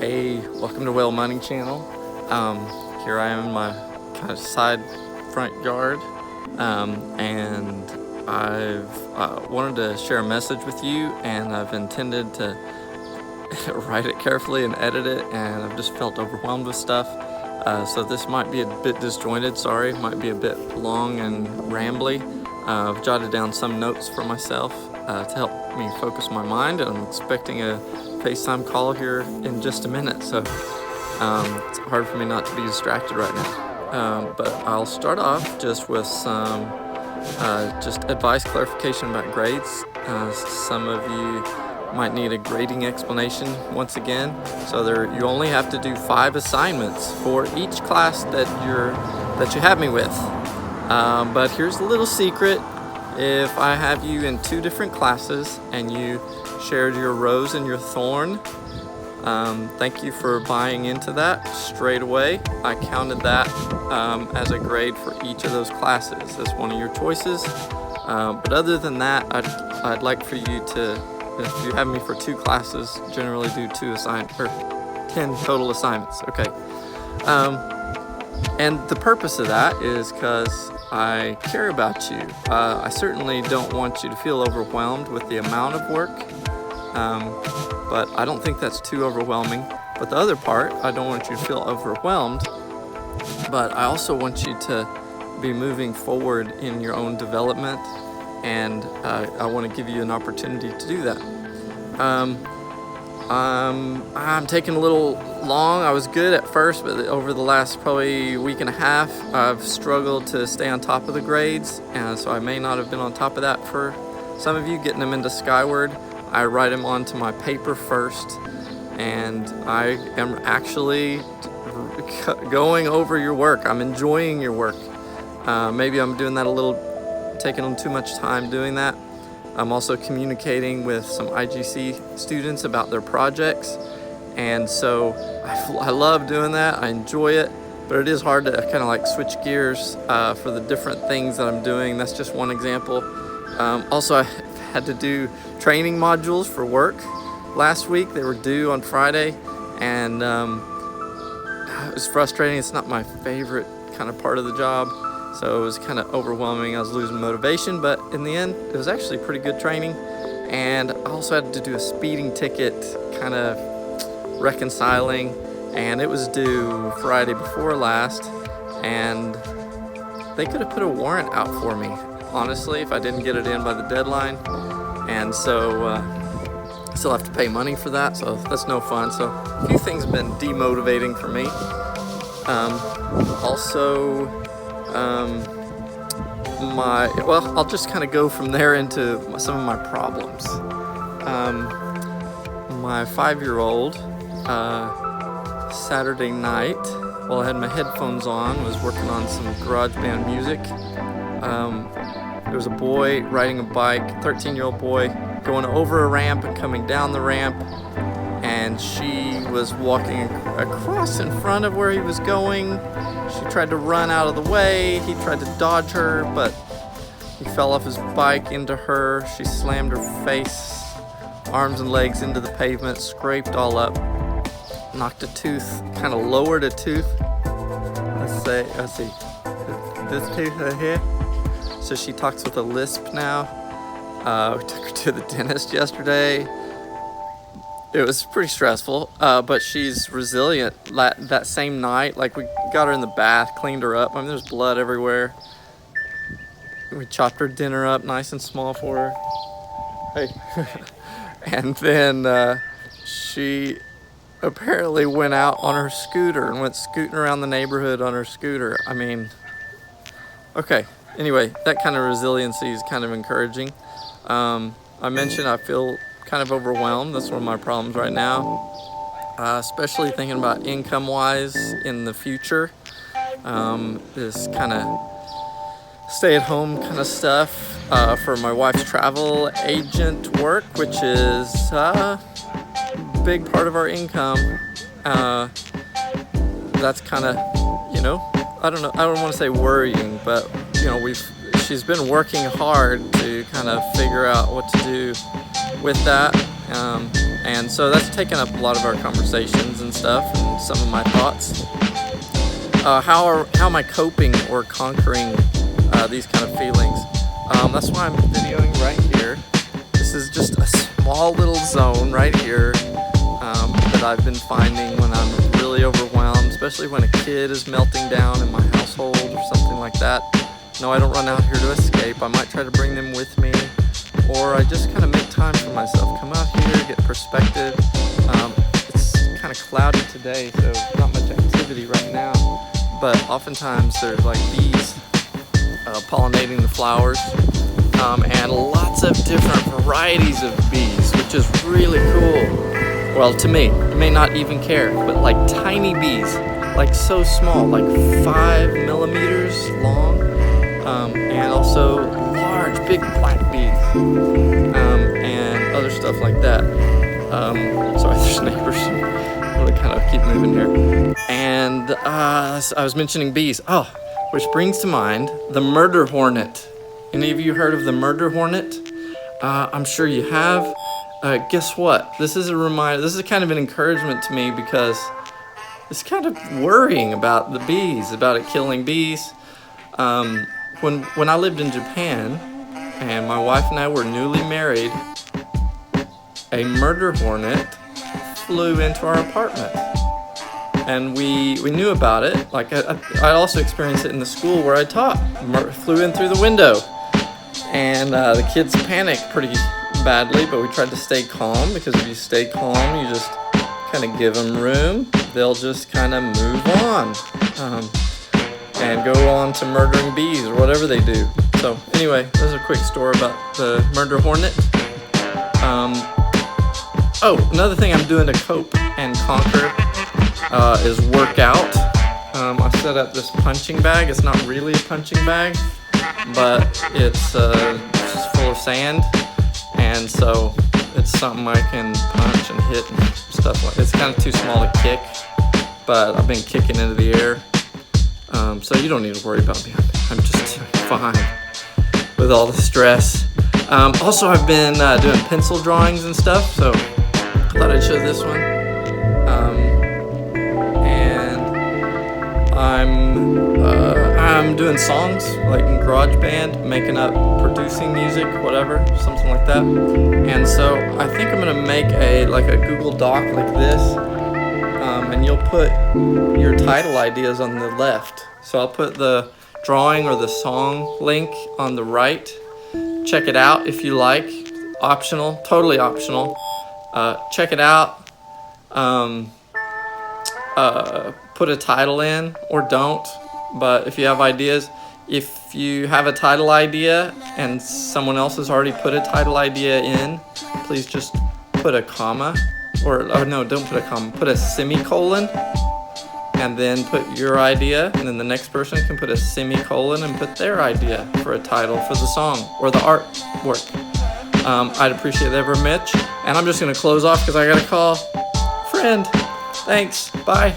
Hey, welcome to Whale Mining Channel. Here I am in my kind of side front yard, and I've wanted to share a message with you, and I've intended to write it carefully and edit it, and I've just felt overwhelmed with stuff. So this might be a bit disjointed, sorry, might be a bit long and rambly. I've jotted down some notes for myself to help me focus my mind, and I'm expecting a FaceTime call here in just a minute, so it's hard for me not to be distracted right now. But I'll start off just with some just advice clarification about grades. Some of you might need a grading explanation once again. So you only have to do 5 assignments for each class that you have me with. But here's a little secret. If I have you in 2 different classes and you shared your rose and your thorn, thank you for buying into that straight away. I counted that as a grade for each of those classes as one of your choices. But other than that, I'd like for you to, if you have me for 2 classes, generally do 10 total assignments. Okay. And the purpose of that is because I care about you. I certainly don't want you to feel overwhelmed with the amount of work, but I don't think that's too overwhelming. But the other part, I don't want you to feel overwhelmed, but I also want you to be moving forward in your own development, and I want to give you an opportunity to do that. I'm taking a little long. I was good at first, but over the last probably week and a half, I've struggled to stay on top of the grades, and so I may not have been on top of that for some of you, getting them into Skyward. I write them onto my paper first, and I am actually going over your work. I'm enjoying your work. Maybe I'm doing that taking too much time doing that. I'm also communicating with some IGC students about their projects, and so I love doing that. I enjoy it, but it is hard to kind of like switch gears for the different things that I'm doing. That's just one example. Also, I had to do training modules for work last week. They were due on Friday, and it was frustrating. It's not my favorite kind of part of the job. So it was kind of overwhelming. I was losing motivation, but in the end, it was actually pretty good training. And I also had to do a speeding ticket kind of reconciling, and it was due Friday before last, and they could have put a warrant out for me, honestly, if I didn't get it in by the deadline. And so I still have to pay money for that, so that's no fun. So a few things have been demotivating for me. I'll just kind of go from there into some of my problems. My 5-year-old, Saturday night, while I had my headphones on, was working on some GarageBand music. There was a boy riding a bike, 13-year-old boy, going over a ramp and coming down the ramp, and she was walking across in front of where he was going. She tried to run out of the way. He tried to dodge her, but he fell off his bike into her. She slammed her face, arms and legs into the pavement, scraped all up, knocked a tooth, kind of lowered a tooth. Let's see, this tooth right here. So she talks with a lisp now. We took her to the dentist yesterday. It was pretty stressful, but she's resilient. That same night, like, we got her in the bath, cleaned her up. I mean, there's blood everywhere. We chopped her dinner up nice and small for her. Hey. And then she apparently went out on her scooter and went scooting around the neighborhood on her scooter. I mean, okay. Anyway, that kind of resiliency is kind of encouraging. I mentioned I feel kind of overwhelmed. That's one of my problems right now, especially thinking about income-wise in the future. This kind of stay-at-home kind of stuff for my wife's travel agent work, which is a big part of our income. That's kind of, I don't want to say worrying, but she's been working hard to kind of figure out what to do with that, And so that's taken up a lot of our conversations and stuff, and some of my thoughts. How am I coping or conquering these kind of feelings? That's why I'm videoing right here. This is just a small little zone right here that I've been finding when I'm really overwhelmed, especially when a kid is melting down in my household or something like that. No, I don't run out here to escape. I might try to bring them with me, or I just kind of make time for myself. Come out here, get perspective. It's kind of cloudy today, so not much activity right now. But oftentimes there's like bees pollinating the flowers, and lots of different varieties of bees, which is really cool. Well, to me, you may not even care, but like tiny bees, like so small, like 5 millimeters long, and also large, big black bees, and other stuff like that. Sorry, there's neighbors. I'm gonna kind of keep moving here. And I was mentioning bees. Oh, which brings to mind the murder hornet. Any of you heard of the murder hornet? I'm sure you have. Guess what? This is a reminder. This is kind of an encouragement to me because it's kind of worrying about the bees, about it killing bees. When I lived in Japan and my wife and I were newly married, a murder hornet flew into our apartment. And we knew about it. Like I also experienced it in the school where I taught. Flew in through the window. And the kids panicked pretty badly, but we tried to stay calm, because if you stay calm, you just kind of give them room. They'll just kind of move on and go on to murdering bees or whatever they do. So anyway, there's a quick story about the murder hornet. Another thing I'm doing to cope and conquer is work out. I set up this punching bag. It's not really a punching bag, but it's just full of sand, and so it's something I can punch and hit and stuff like. It's kind of too small to kick, but I've been kicking into the air, so you don't need to worry about me. I'm just fine with all the stress. Also, I've been doing pencil drawings and stuff, so I thought I'd show this one. I'm doing songs like in GarageBand, producing music, whatever, something like that. And so I think I'm gonna make a Google Doc like this, and you'll put your title ideas on the left. So I'll put the drawing or the song link on the right. Check it out if you like. Optional, totally optional. Check it out. Put a title in or don't. But if you have ideas, if you have a title idea and someone else has already put a title idea in, please just put a comma, or no, don't put a comma, put a semicolon, and then put your idea, and then the next person can put a semicolon and put their idea for a title for the song or the artwork. I'd appreciate that very much. And I'm just going to close off because I got a call. Friend, thanks, bye.